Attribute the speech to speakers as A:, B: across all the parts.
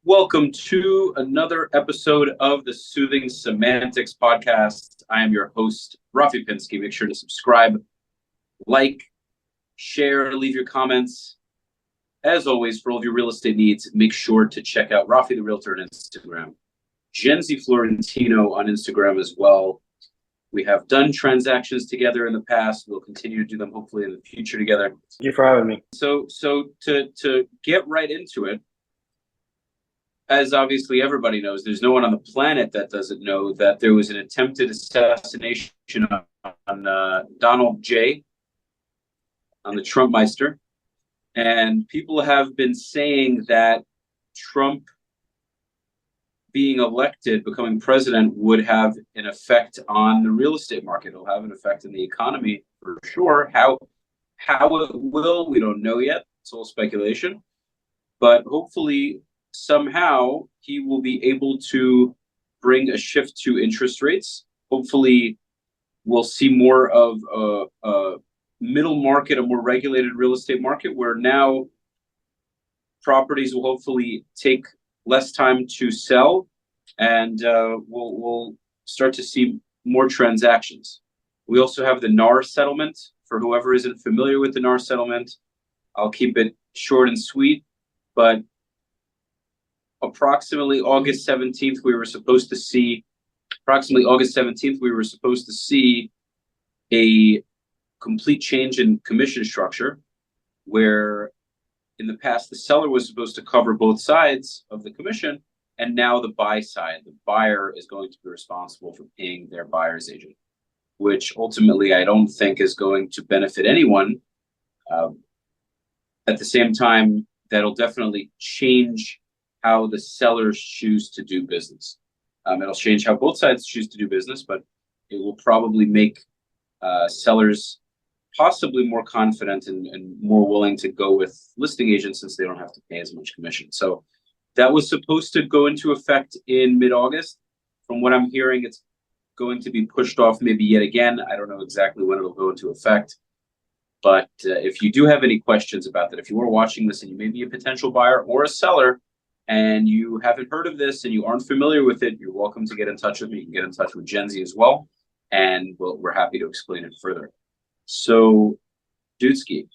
A: Welcome to another episode of the Soothing Semantics podcast. I am your host, Rafi Pinsky. Make sure to subscribe, like, share, leave your comments. As always, for all of your real estate needs, make sure to check out Rafi the Realtor on Instagram, Jensy Florentino on Instagram as well. We have done transactions together in the past. We'll continue to do them hopefully in the future together.
B: Thank you for having me.
A: So to get right into it, as obviously everybody knows, there's no one on the planet that doesn't know that there was an attempted assassination on Donald J., on the Trump Meister. And people have been saying that Trump being elected, becoming president, would have an effect on the real estate market. It'll have an effect on the economy for sure. How it will, we don't know yet. It's all speculation. But hopefully, somehow, he will be able to bring a shift to interest rates. Hopefully, we'll see more of a middle market, a more regulated real estate market, where now properties will hopefully take less time to sell, and we'll start to see more transactions. We also have the NAR settlement. For whoever isn't familiar with the NAR settlement, I'll keep it short and sweet, but approximately August 17th, we were supposed to see a complete change in commission structure, where in the past the seller was supposed to cover both sides of the commission, and now the buyer is going to be responsible for paying their buyer's agent, which ultimately I don't think is going to benefit anyone. At the same time, that'll definitely change how the sellers choose to do business. It'll change how both sides choose to do business, but it will probably make sellers possibly more confident and more willing to go with listing agents, since they don't have to pay as much commission. So that was supposed to go into effect in mid-August. From what I'm hearing, it's going to be pushed off maybe yet again. I don't know exactly when it'll go into effect. But if you do have any questions about that, if you are watching this and you may be a potential buyer or a seller, and you haven't heard of this and you aren't familiar with it, you're welcome to get in touch with me. You can get in touch with Jensy as well, and we're happy to explain it further. So, Dudesky,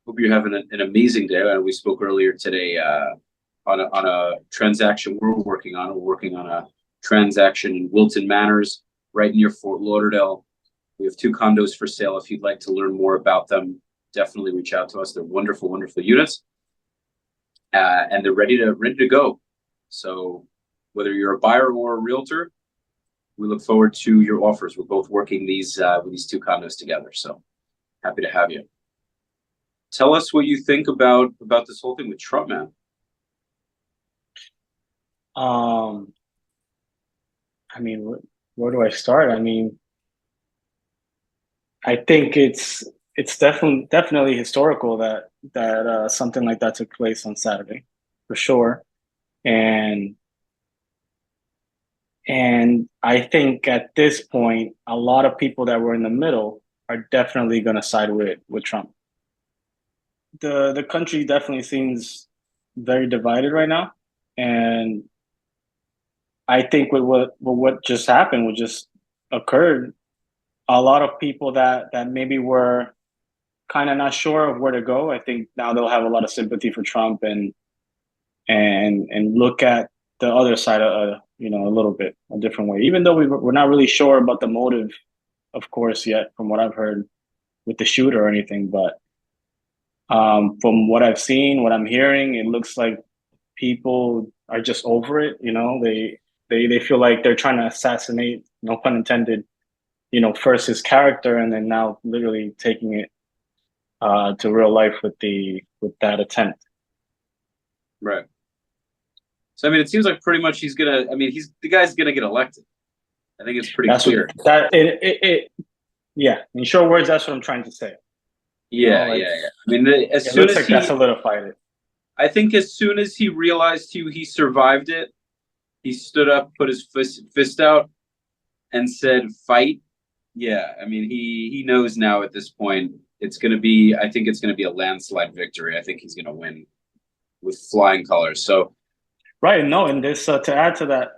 A: hope you're having an amazing day. We spoke earlier today on a transaction we're working on. We're working on a transaction in Wilton Manors, right near Fort Lauderdale. We have 2 condos for sale. If you'd like to learn more about them, definitely reach out to us. They're wonderful, wonderful units. And they're ready to go. So whether you're a buyer or a realtor, we look forward to your offers. We're both working these 2 condos together. So happy to have you. Tell us what you think about this whole thing with Trump, man.
B: I mean, where do I start? I mean, I think it's definitely historical that something like that took place on Saturday, for sure, and I think at this point, a lot of people that were in the middle are definitely going to side with Trump. The country definitely seems very divided right now, and I think with what just happened, what just occurred, a lot of people that maybe were kind of not sure of where to go, I think now they'll have a lot of sympathy for Trump and look at the other side a little bit a different way. Even though we're not really sure about the motive, of course, yet from what I've heard with the shooter or anything, but from what I've seen, what I'm hearing, it looks like people are just over it. They feel like they're trying to assassinate, no pun intended, first his character, and then now literally taking it to real life with that attempt.
A: Right. So I mean, it seems like pretty much the guy's gonna get elected. I think it's pretty clear.
B: Yeah. In short words, that's what I'm trying to say.
A: Yeah. I mean, as soon as
B: that solidified it.
A: I think as soon as he realized he survived it, he stood up, put his fist out, and said, "Fight." Yeah, I mean, he knows now at this point I think it's going to be a landslide victory. I think he's going to win with flying colors. So
B: Right. No, and this to add to that,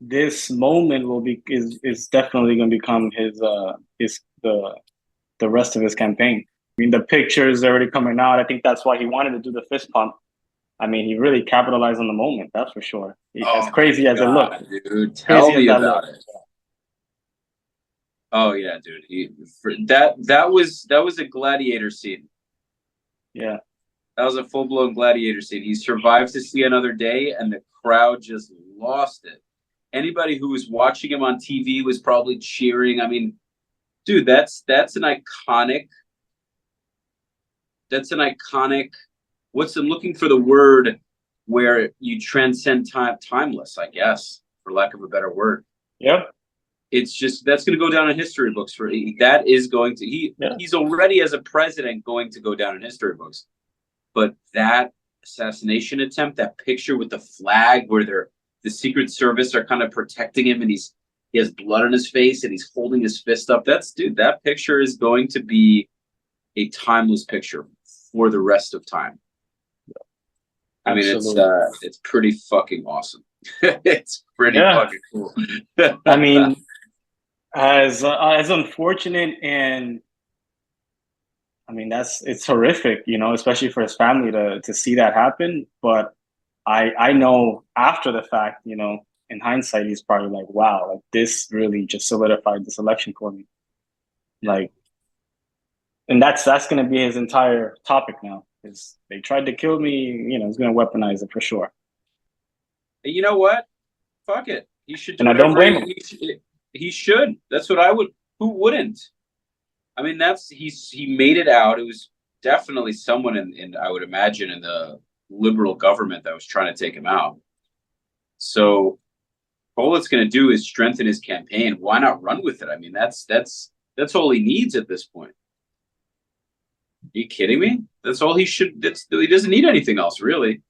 B: this moment will be is definitely going to become his the rest of his campaign. I mean, the pictures are already coming out. I think that's why he wanted to do the fist pump. I mean, he really capitalized on the moment. That's for sure. As
A: Oh my
B: crazy as it looked,
A: God, dude, tell
B: crazy as
A: me
B: that
A: about
B: looked.
A: it. Oh yeah, dude. That was a gladiator scene.
B: Yeah.
A: That was a full blown gladiator scene. He survived to see another day, and the crowd just lost it. Anybody who was watching him on TV was probably cheering. I mean, dude, that's an iconic. That's an iconic. What's I'm looking for the word where you transcend time, timeless. I guess, for lack of a better word.
B: Yep.
A: It's just that's going to go down in history books for that is going to
B: Yeah.
A: he's already as a president going to go down in history books. But that assassination attempt, that picture with the flag where the Secret Service are kind of protecting him and he has blood on his face and he's holding his fist up. That picture is going to be a timeless picture for the rest of time. I mean, it's pretty fucking awesome. It's pretty fucking cool.
B: I mean, as unfortunate, and I mean it's horrific, especially for his family to see that happen. But I know after the fact, in hindsight, he's probably like, wow, like this really just solidified this election for me. Like, and that's going to be his entire topic now. Is they tried to kill me, he's going to weaponize it for sure.
A: You know what? Fuck it. He should do
B: and I don't blame him.
A: He should. That's what I would. Who wouldn't? I mean, he made it out. It was definitely someone in I would imagine in the liberal government that was trying to take him out. So all it's going to do is strengthen his campaign. Why not run with it? I mean, that's all he needs at this point. Are you kidding me? That's all he should. He doesn't need anything else, really.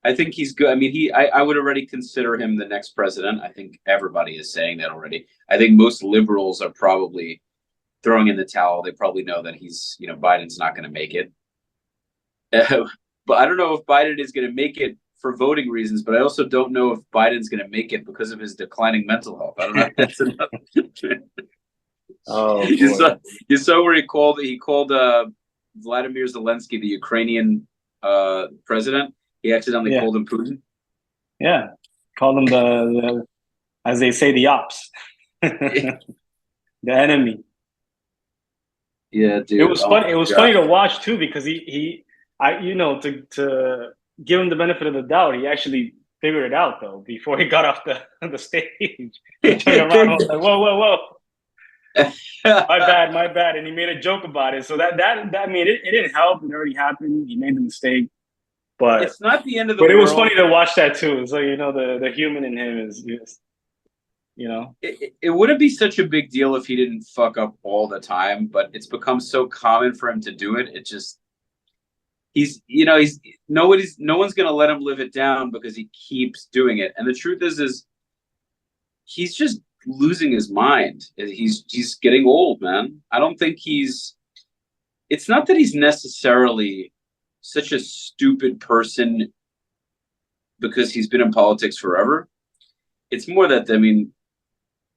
A: I think he's good. I mean, I would already consider him the next president. I think everybody is saying that already. I think most liberals are probably throwing in the towel. They probably know that Biden's not going to make it. But I don't know if Biden is going to make it for voting reasons, but I also don't know if Biden's going to make it because of his declining mental health. I don't know if that's another.
B: Oh,
A: you saw where he called Vladimir Zelensky, the Ukrainian president. He accidentally called him Putin.
B: Yeah, called him the as they say, the ops, the enemy.
A: Yeah, dude.
B: It was funny. It was funny to watch too because to give him the benefit of the doubt, he actually figured it out though before he got off the stage. He turned around and was like, "Whoa." my bad, and he made a joke about it. So that I mean, it didn't help. It already happened. He made the mistake, but
A: it's not the end of the world.
B: But it was funny to watch that too. So the human in him is just,
A: It wouldn't be such a big deal if he didn't fuck up all the time, but it's become so common for him to do it. It just no one's gonna let him live it down because he keeps doing it. And the truth is he's just losing his mind. He's getting old, man. I don't think it's not that he's necessarily such a stupid person because he's been in politics forever. It's more that, I mean,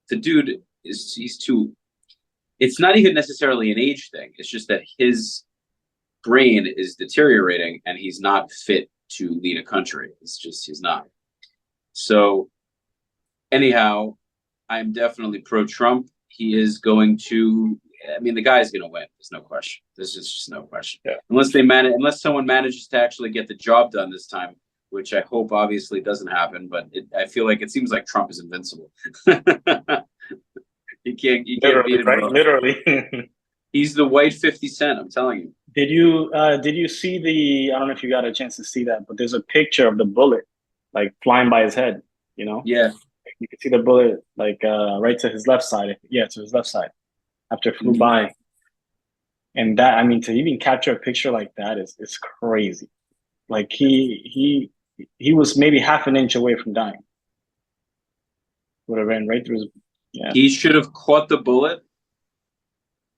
A: the dude he's too, it's not even necessarily an age thing. It's just that his brain is deteriorating and he's not fit to lead a country. It's just, he's not. So anyhow, I'm definitely pro-Trump. He is going to, I mean, the guy's going to win. There's no question. There's just no question.
B: Yeah.
A: Unless someone manages to actually get the job done this time, which I hope obviously doesn't happen, but I feel like it seems like Trump is invincible. You can't beat him.
B: Right? Literally.
A: He's the white 50 Cent, I'm telling you.
B: Did you see I don't know if you got a chance to see that, but there's a picture of the bullet like flying by his head,
A: Yeah.
B: You can see the bullet like right to his left side. Yeah, to his left side after it flew by. And that, I mean, to even capture a picture like that is crazy. Like he was maybe half an inch away from dying. Would have ran right through his. Yeah.
A: He should have caught the bullet.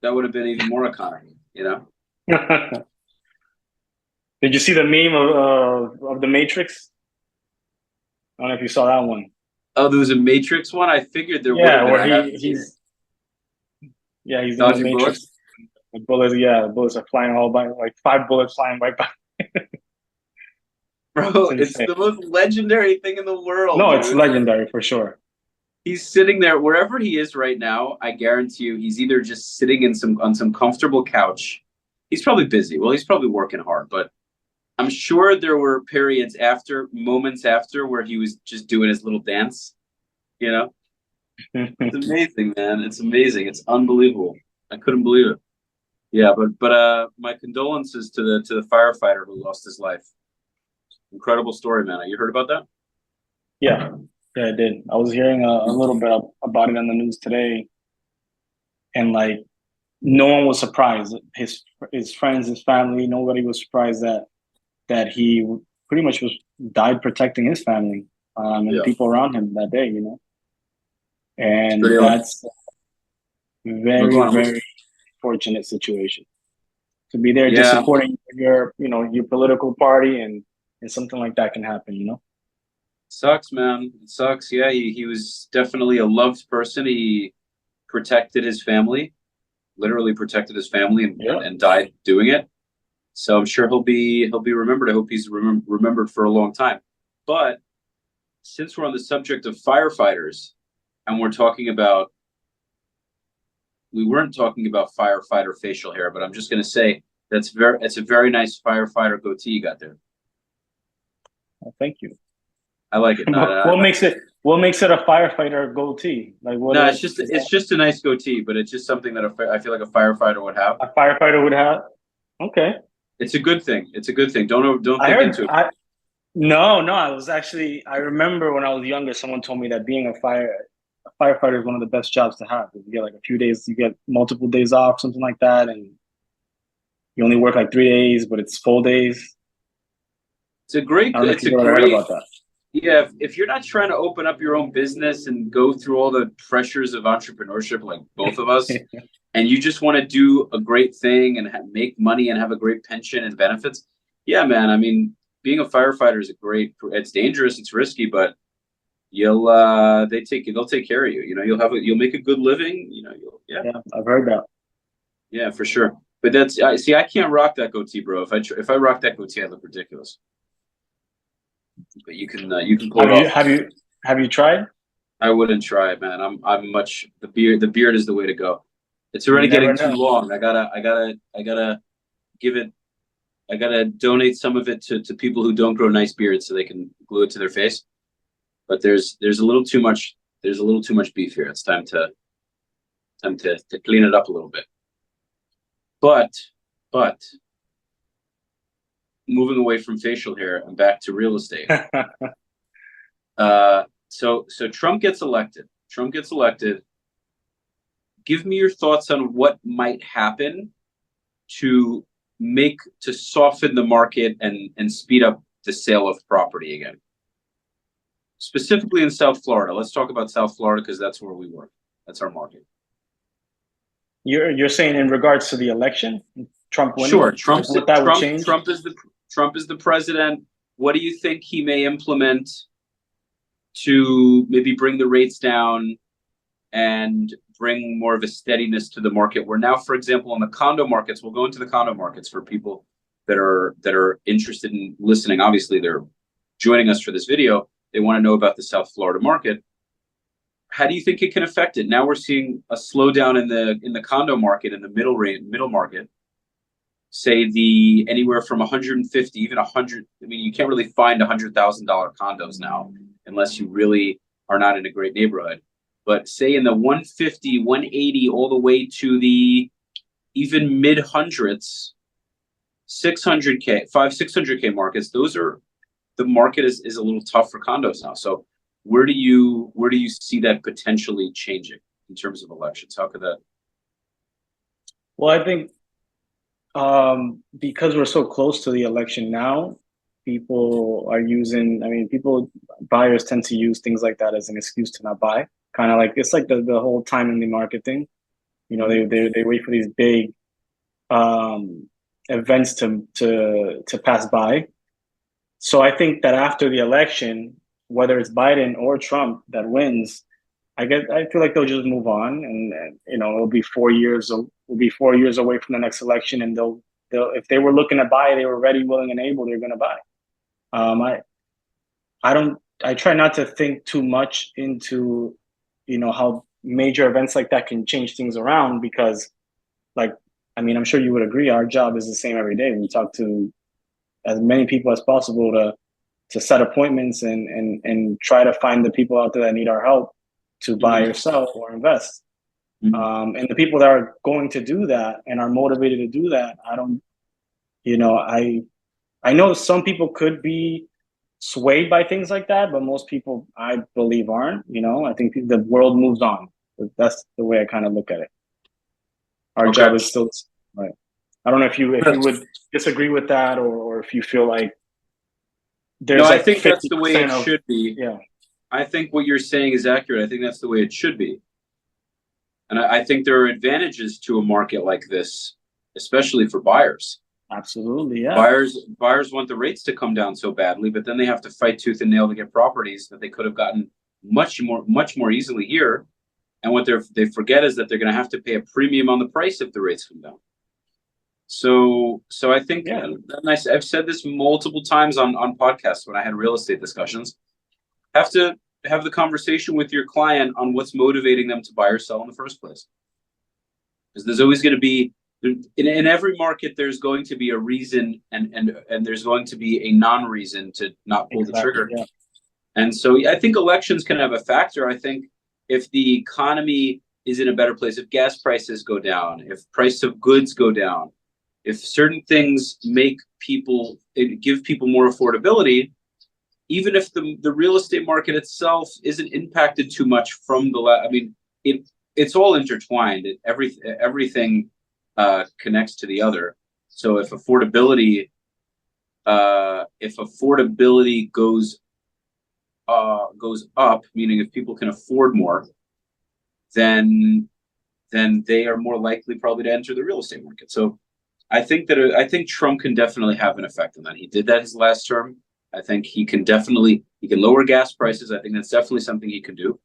A: That would have been even more iconic,
B: Did you see the meme of the Matrix? I don't know if you saw that one.
A: Oh, there was a Matrix one. I figured there would have
B: Yeah,
A: been.
B: where
A: I haven't seen it.
B: he's in the
A: Dodging
B: Matrix.
A: bullets.
B: The bullets are flying all by, like 5 bullets flying right by. It's
A: Bro, it's
B: insane.
A: the most legendary thing in the world,
B: No, it's
A: dude.
B: legendary for sure.
A: He's sitting there wherever he is right now. I guarantee you, he's either just sitting in some comfortable couch. He's probably busy. Well, he's probably working hard, but I'm sure there were periods after, moments after, where he was just doing his little dance. You know, it's amazing, man. It's amazing. It's unbelievable. I couldn't believe it. Yeah, but my condolences to the firefighter who lost his life. Incredible story, man. You heard about that?
B: Yeah, yeah, I did. I was hearing a little bit about it on the news today, and like no one was surprised. His friends, his family, nobody was surprised that he pretty much was died protecting his family and the
A: Yeah,
B: people around him that day.
A: it's
B: And
A: pretty.
B: that's a
A: No, go
B: very,
A: on.
B: very fortunate situation to be there just
A: Yeah,
B: supporting your political party, and something like that can happen.
A: sucks, man. It sucks. Yeah, he was definitely a loved person. He protected his family, literally protected his family,
B: Yeah.
A: and died doing it. So I'm sure he'll be remembered. I hope he's remembered for a long time. But since we're on the subject of firefighters, and we weren't talking about firefighter facial hair, but I'm just going to say it's a very nice firefighter goatee you got there.
B: Well, thank you.
A: I like it.
B: What makes it a firefighter goatee? Like what
A: No,
B: is
A: it's just a nice goatee, but it's just something that I feel like a firefighter would have.
B: a firefighter would have? Okay.
A: It's a good thing. It's a good thing. Don't
B: I
A: think
B: heard
A: into it.
B: I No, I remember when I was younger, someone told me that being a firefighter is one of the best jobs to have. You get like a few days, you get multiple days off, something like that, and you only work like 3 days, but it's full days. I don't know if
A: It's a
B: you've ever heard
A: great.
B: about that.
A: Yeah, if you're not trying to open up your own business and go through all the pressures of entrepreneurship, like both of us, and you just want to do a great thing and make money and have a great pension and benefits, yeah, man. I mean, being a firefighter is it's dangerous, it's risky, but they'll take care of you. You'll make a good living. Yeah,
B: Yeah, I've heard that.
A: yeah, for sure. But I can't rock that goatee, bro. If I rock that goatee, I look ridiculous. But you can pull
B: Have
A: it
B: you
A: off.
B: have you have you tried?
A: I wouldn't try it, man. I'm much the beard is the way to go. It's
B: You
A: already
B: never
A: getting too
B: know.
A: long. I gotta give it. I gotta donate some of it to people who don't grow nice beards so they can glue it to their face. But there's a little too much. There's a little too much beef here. It's time to clean it up a little bit. But moving away from facial hair and back to real estate. So Trump gets elected. Give me your thoughts on what might happen to soften the market and speed up the sale of property again. Specifically in South Florida. Let's talk about South Florida because that's where we work. That's our market.
B: You're saying in regards to the election, Trump winning,
A: Sure,
B: like what that would change?
A: Trump is the president. What do you think he may implement to maybe bring the rates down and bring more of a steadiness to the market? Where now, for example, in the condo markets, we'll go into the condo markets for people that are interested in listening. Obviously, they're joining us for this video. They want to know about the South Florida market. How do you think it can affect it? Now we're seeing a slowdown in the condo market, in the middle market. Say anywhere from 150, even 100. I mean, you can't really find $100,000 condos now unless you really are not in a great neighborhood. But say in the 150, 180, all the way to the even mid hundreds, 600K, 600K markets. The market is a little tough for condos now. So where do you see that potentially changing in terms of elections? How could that?
B: Well, I think because we're so close to the election now, buyers tend to use things like that as an excuse to not buy. Kind of like it's like the whole time in the market thing. They wait for these big events to pass by. So I think that after the election, whether it's Biden or Trump that wins, I feel like they'll just move on, and it'll be 4 years. We'll be 4 years away from the next election, and they'll if they were looking to buy, they were ready, willing, and able. They're going to buy. I try not to think too much into, how major events like that can change things around, because, I'm sure you would agree, our job is the same every day. We talk to as many people as possible to set appointments and try to find the people out there that need our help to buy or sell or invest. And the people that are going to do that and are motivated to do that, I know some people could be swayed by things like that, but most people, I believe, aren't. I think the world moves on. That's the way I kind of look at it. Our job is still right. I don't know if you would disagree with that, or if you feel like there's. No,
A: I think that's the way it should be.
B: Yeah,
A: I think what you're saying is accurate. I think that's the way it should be, and I think there are advantages to a market like this, especially for buyers.
B: Absolutely, yeah.
A: Buyers want the rates to come down so badly, but then they have to fight tooth and nail to get properties that they could have gotten much more easily here. And what they forget is that they're going to have to pay a premium on the price if the rates come down. So I think, I've said this multiple times on podcasts when I had real estate discussions. Have to have the conversation with your client on what's motivating them to buy or sell in the first place. Because there's always going to be, in every market, there's going to be a reason and there's going to be a non-reason to not pull the trigger. Yeah. And so I think elections can have a factor. I think if the economy is in a better place, if gas prices go down, if price of goods go down, if certain things give people more affordability, even if the real estate market itself isn't impacted too much from it's all intertwined. Everything connects to the other. So if affordability goes up, meaning if people can afford more, then they are more likely probably to enter the real estate market. So I think Trump can definitely have an effect on that. He did that his last term. I think he can lower gas prices. I think that's definitely something he can do.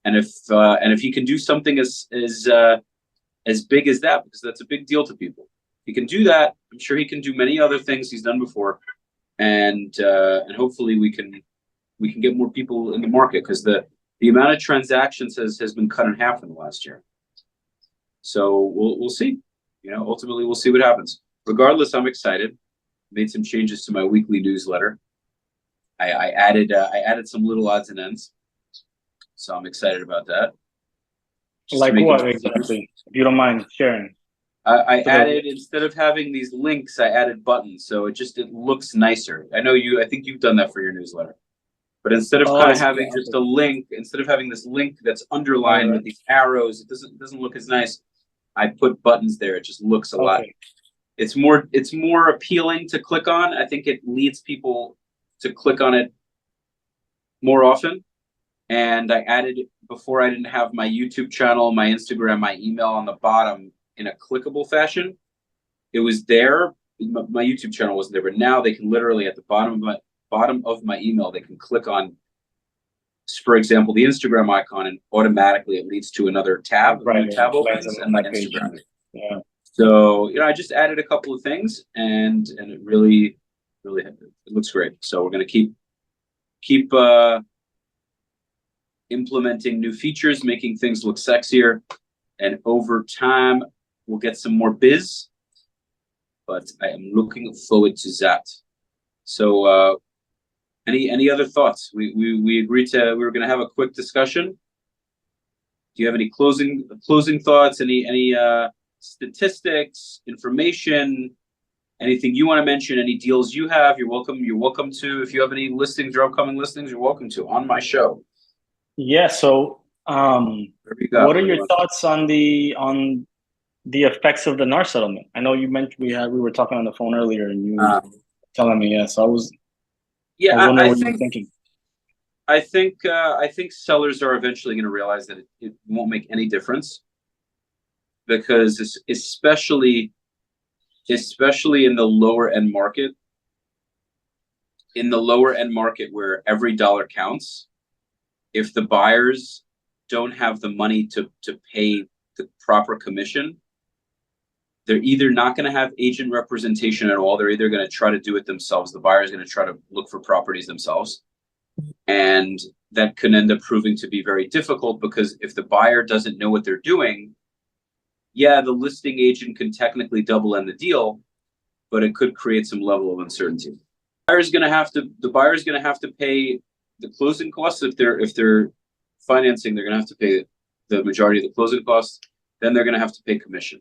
A: And if he can do something as big as that, because that's a big deal to people, he can do that. I'm sure he can do many other things he's done before, and hopefully we can get more people in the market, because the amount of transactions has been cut in half in the last year. So we'll see. Ultimately we'll see what happens. Regardless, I'm excited. Made some changes to my weekly newsletter. I added some little odds and ends, so I'm excited about that.
B: Like what exactly? If you don't mind sharing.
A: I added, instead of having these links, I added buttons, so it looks nicer. I think you've done that for your newsletter. But instead of having just a link, instead of having this link that's underlined with these arrows, it doesn't look as nice. I put buttons there. It just looks a lot. It's more appealing to click on. I think it leads people to click on it more often. And I added, before I didn't have my YouTube channel, my Instagram, my email on the bottom in a clickable fashion. It was there. My YouTube channel wasn't there, but now they can literally, at the bottom of my email, they can click on, for example, the Instagram icon, and automatically it leads to another tab.
B: Right.
A: Tab opens and my Instagram. Yeah. So I just added a couple of things, and it really it looks great. So we're gonna keep implementing new features, making things look sexier, and over time we'll get some more biz. But I am looking forward to that. So any other thoughts? We agreed we were going to have a quick discussion. Do you have any closing thoughts? Any statistics, information, anything you want to mention? Any deals you have? You're welcome to. If you have any listings or upcoming listings, you're welcome to on my show.
B: Yeah. So, what are your thoughts on the effects of the NAR settlement? I know you mentioned we were talking on the phone earlier, and you were telling me. Yeah, so I was wondering what you were thinking.
A: I think sellers are eventually going to realize that it won't make any difference, because especially in the lower end market, in the lower end market where every dollar counts, if the buyers don't have the money to pay the proper commission, they're either not going to have agent representation at all. They're either going to try to do it themselves. The buyer is going to try to look for properties themselves. And that can end up proving to be very difficult, because if the buyer doesn't know what they're doing, yeah, the listing agent can technically double end the deal, but it could create some level of uncertainty. The buyer is going to have to pay the closing costs. If they're financing, they're going to have to pay the majority of the closing costs. Then they're going to have to pay commission.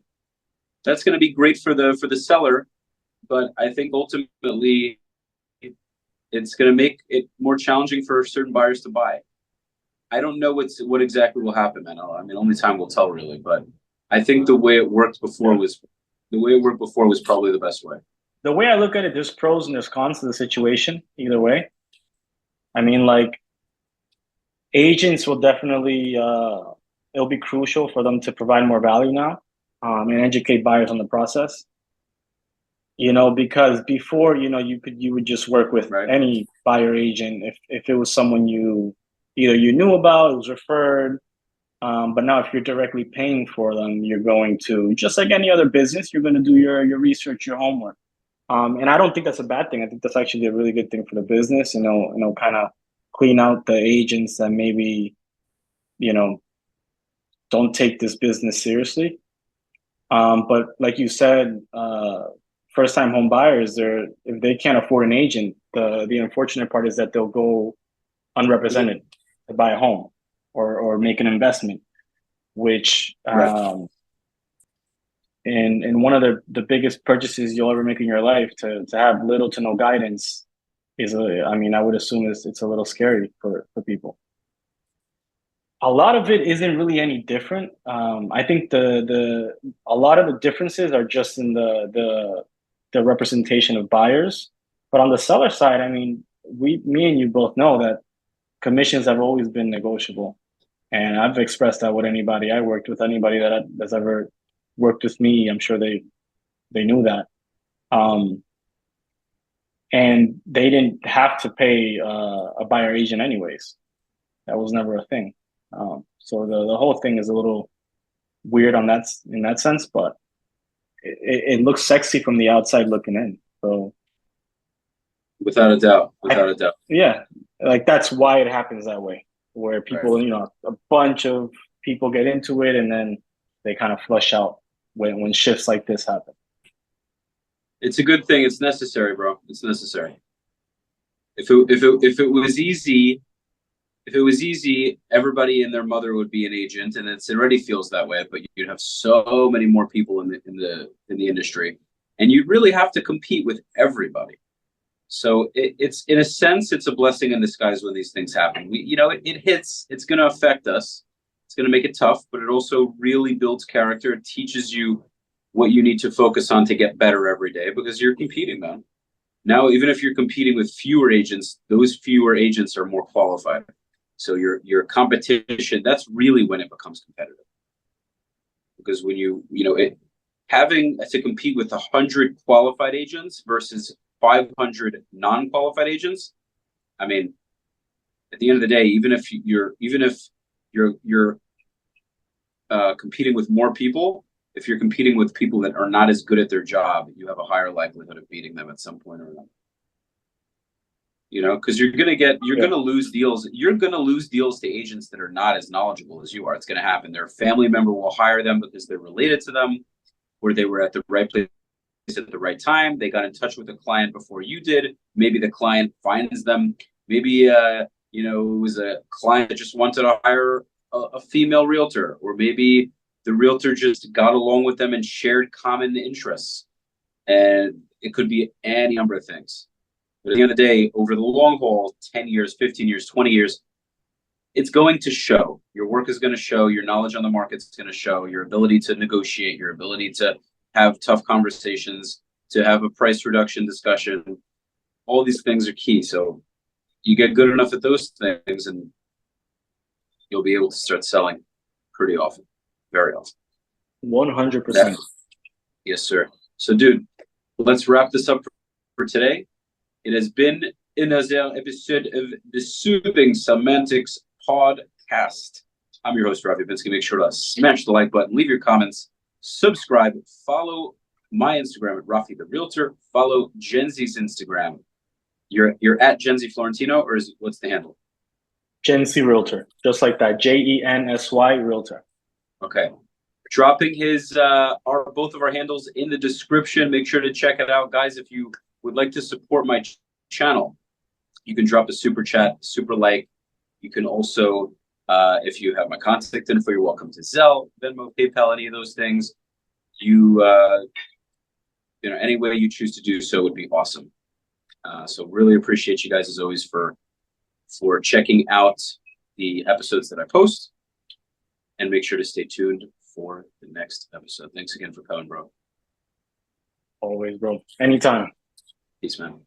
A: That's going to be great for the seller, but I think ultimately it's going to make it more challenging for certain buyers to buy. I don't know what exactly will happen, man. I mean, only time will tell, really. But I think the way it worked before was probably the best way.
B: The way I look at it, there's pros and there's cons to the situation either way. I mean, like, agents will definitely it'll be crucial for them to provide more value now, and educate buyers on the process. Because before, you would just work with any buyer agent if it was someone you knew about, it was referred. But now if you're directly paying for them, you're going to, just like any other business, you're going to do your research, your homework. And I don't think that's a bad thing. I think that's actually a really good thing for the business. Kind of clean out the agents that maybe, don't take this business seriously. But like you said, first-time home buyers, if they can't afford an agent, the unfortunate part is that they'll go unrepresented to buy a home or make an investment, which in one of the biggest purchases you'll ever make in your life, to have little to no guidance is, I would assume it's a little scary for people. A lot of it isn't really any different. I think a lot of the differences are just in the representation of buyers. But on the seller side, me and you both know that commissions have always been negotiable. And I've expressed that with anybody I worked with, anybody that's ever worked with me. I'm sure they knew that. And they didn't have to pay a buyer agent anyways. That was never a thing. So the whole thing is a little weird in that sense, but it looks sexy from the outside looking in. So
A: without a doubt.
B: Yeah, like that's why it happens that way, where people, a bunch of people get into it and then they kind of flush out when shifts like this happen.
A: It's a good thing. It's necessary, bro. It's necessary. If it was easy, everybody and their mother would be an agent, and it already feels that way. But you'd have so many more people in the industry, and you'd really have to compete with everybody. So it's in a sense, it's a blessing in disguise when these things happen. It hits. It's going to affect us. It's going to make it tough, but it also really builds character. It teaches you what you need to focus on to get better every day, because you're competing, man. Now, even if you're competing with fewer agents, those fewer agents are more qualified. So your competition, that's really when it becomes competitive. Because when having to compete with 100 qualified agents versus 500 non-qualified agents, at the end of the day, even if you're competing with more people, if you're competing with people that are not as good at their job, you have a higher likelihood of beating them at some point or another. Because you're going to lose deals. You're going to lose deals to agents that are not as knowledgeable as you are. It's going to happen. Their family member will hire them because they're related to them, or they were at the right place at the right time. They got in touch with the client before you did. Maybe the client finds them. Maybe it was a client that just wanted to hire a female realtor, or maybe the realtor just got along with them and shared common interests. And it could be any number of things. But at the end of the day, over the long haul, 10 years, 15 years, 20 years, it's going to show. Your work is going to show. Your knowledge on the market is going to show. Your ability to negotiate, your ability to have tough conversations, to have a price reduction discussion. All these things are key. So you get good enough at those things and you'll be able to start selling pretty often, very often.
B: 100%.
A: Yes, sir. So, dude, let's wrap this up for today. It has been nouvel épisode of the Soothing Semantics podcast. I'm your host, Rafi Pinsky. Make sure to smash the like button, leave your comments, subscribe, follow my Instagram at Rafi the Realtor, follow Jensy's Instagram. You're at Jensy Florentino, or what's the handle?
B: Jensy Realtor, just like that. Jensy Realtor.
A: Okay. Dropping both of our handles in the description. Make sure to check it out, guys. If you would like to support my channel, you can drop a super chat, super like. You can also, if you have my contact info, you're welcome to Zelle, Venmo, PayPal, any of those things. Any way you choose to do so would be awesome. So really appreciate you guys as always for checking out the episodes that I post, and make sure to stay tuned for the next episode. Thanks again for coming, bro.
B: Always, bro. Anytime.
A: Peace, man.